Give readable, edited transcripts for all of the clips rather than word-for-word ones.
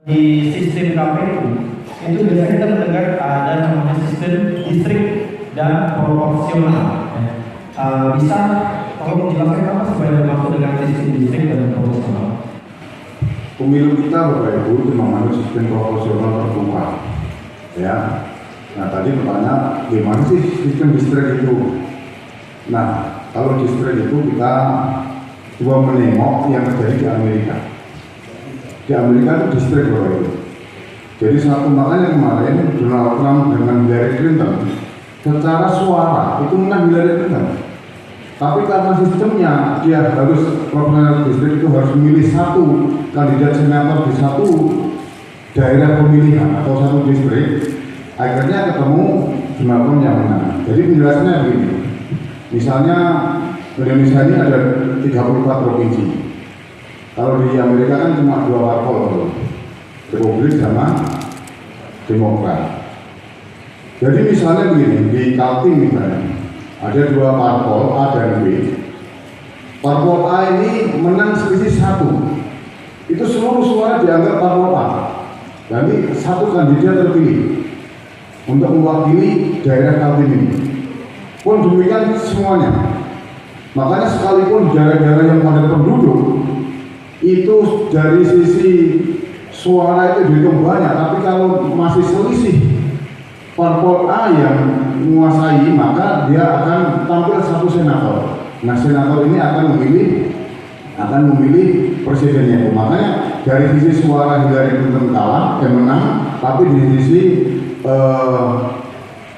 Di sistem KPU itu biasanya kita mendengar ada namanya sistem distrik dan proporsional. Bisa tolong jelaskan apa sebenarnya maksud dengan sistem distrik dan proporsional? Pemilu kita Bapak Ibu itu memanut sistem proporsional terbuka. Ya. Nah tadi pertanyaan gimana sih sistem distrik itu? Nah kalau distrik itu kita coba menengok yang terjadi di Amerika. Di Amerika itu distrik Bapak Ibu. Jadi satu makanya kemarin Donald Trump dengan Hillary Clinton secara suara itu menang Hillary Clinton. Tapi karena sistemnya dia harus proporsional distrik itu harus memilih satu kandidat senator di satu daerah pemilihan atau satu distrik, akhirnya ketemu Donald Trump yang menang. Jadi penjelasannya begini. Misalnya Indonesia ini ada 34 provinsi. Kalau di Amerika kan cuma 2 parpol, Republik sama Demokrat. Jadi misalnya begini, di Kaltim misalnya ada 2 parpol A dan B. Parpol A ini menang selisih 1. Itu seluruh suara dianggap parpol A. Jadi satu kandidat terpilih untuk mewakili daerah Kaltim ini. Pun demikian semuanya. Makanya sekalipun daerah-daerah yang padat penduduk itu dari sisi suara itu dihitung banyak, tapi kalau masih selisih parpol A yang menguasai, maka dia akan tampil satu senator. Nah senator ini akan memilih presidennya. Makanya dari sisi suara Hillary Clinton kalah, menang, tapi di sisi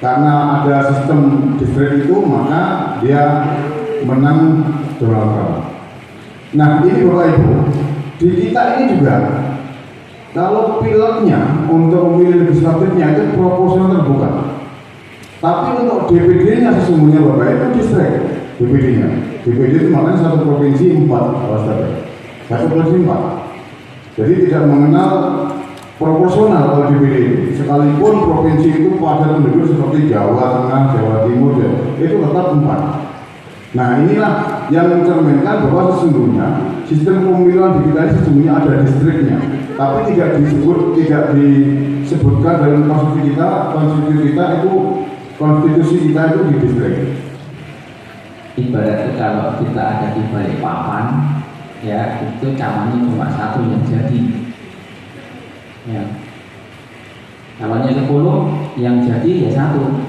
karena ada sistem distrik itu, maka dia menang Donald Trump. Nah ini Bapak Ibu, di kita ini juga kalau pileknya untuk memilih legislatifnya itu proporsional terbuka. Tapi untuk DPD-nya sesungguhnya Bapak itu distrik DPD-nya. DPD itu makanya satu provinsi 4, satu provinsi 4. Jadi tidak mengenal proporsional kalau DPD. Sekalipun provinsi itu padat penduduk seperti Jawa Tengah, Jawa Timur, itu tetap 4. Nah inilah yang mencerminkan bahwa sesungguhnya sistem pemilihan di kita ini sesungguhnya ada distriknya, tapi tidak disebutkan dalam konstitusi kita itu di distrik. Ibaratnya kalau kita ada di Balikpapan, ya itu camannya cuma satu yang jadi. Ya. Namanya 10 yang jadi ya satu.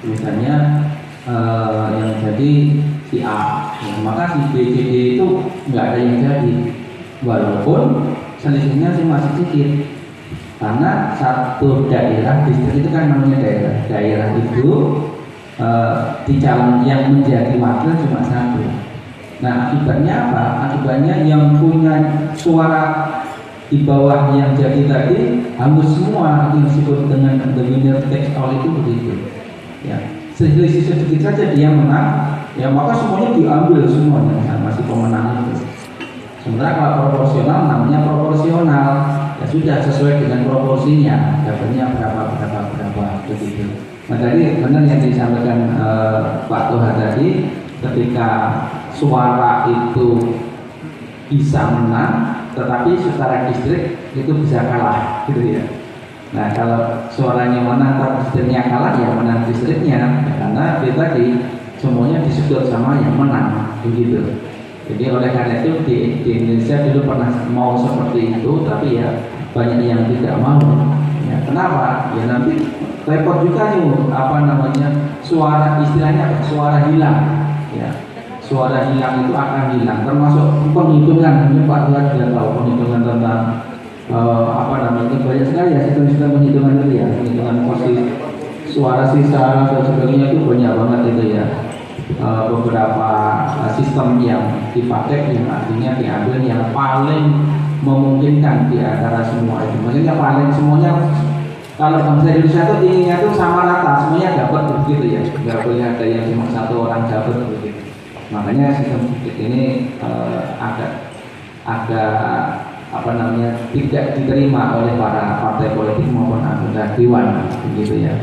Misalnya yang jadi si A, ya, maka si B, C, D itu nggak ada yang jadi, walaupun selisihnya sih masih sedikit, karena satu daerah distrik itu kan namanya daerah itu di calon yang menjadi wakil cuma satu. Nah akibatnya apa? Akibatnya yang punya suara di bawah yang jadi tadi hangus semua, itu disebut dengan the winner takes all itu begitu. Ya. Selisih sedikit saja dia menang, ya maka semuanya diambil semuanya sama si pemenang itu. Sementara kalau proporsional namanya proporsional, ya sudah sesuai dengan proporsinya, dapatnya berapa begitu. Nah tadi benar yang disampaikan Pak Toha tadi, ketika suara itu bisa menang, tetapi secara distrik itu bisa kalah, gitu ya. Nah kalau suaranya menang tapi distriknya kalah, ya menang distriknya, karena dia tadi semuanya disebut sama yang menang begitu. Jadi oleh karena itu di Indonesia dulu pernah mau seperti itu, tapi ya banyak yang tidak mau. Ya, kenapa? Ya nanti repot juga nih suara, istilahnya suara hilang. Ya, suara hilang itu akan hilang, termasuk penghitungan. Ini Pak Tuhan sudah tahu penghitungan tentang banyak sekali ya sistem penghitungan itu ya, penghitungan posisi suara sisa dan sebagainya itu banyak banget itu ya. Beberapa sistem yang dipakai yang artinya diambil yang paling memungkinkan di antara semua itu. Maksudnya paling semuanya, kalau bangsa Indonesia itu inginnya itu sama rata, semuanya dapat begitu ya, nggak boleh ada yang cuma satu orang dapat begitu. Makanya sistem ini agak tidak diterima oleh para partai politik maupun anggota dewan begitu ya.